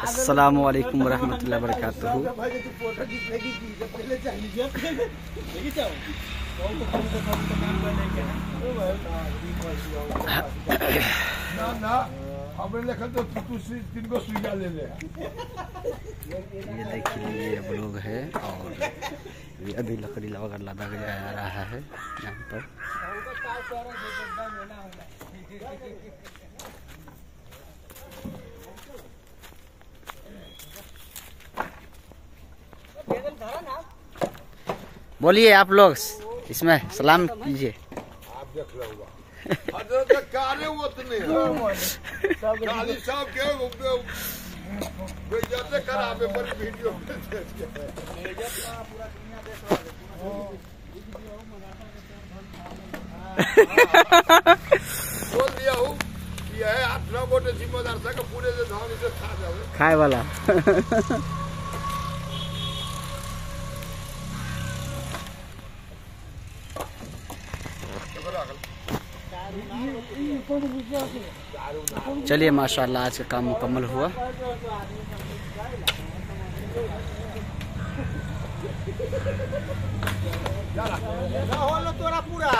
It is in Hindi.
अस्सलामु अलैकुम वरहमतुल्लाहि वबरकातुहू। ये देखिए ये ब्लॉग है और ये अभी लकड़ी वगैरह लादा जा रहा है यहाँ पर। बोलिए आप लोग इसमें सलाम कीजिए। आप देख लो काले उतने काली साहब के जाते करावे पर वीडियो बोल दिया हूँ ये है 8-9 गोटे जिम्मेदार था कि पूरे धान से खा जाओ खाए वाला। चलिए माशाल्लाह आज का काम मुकम्मल हुआ। तोरा पूरा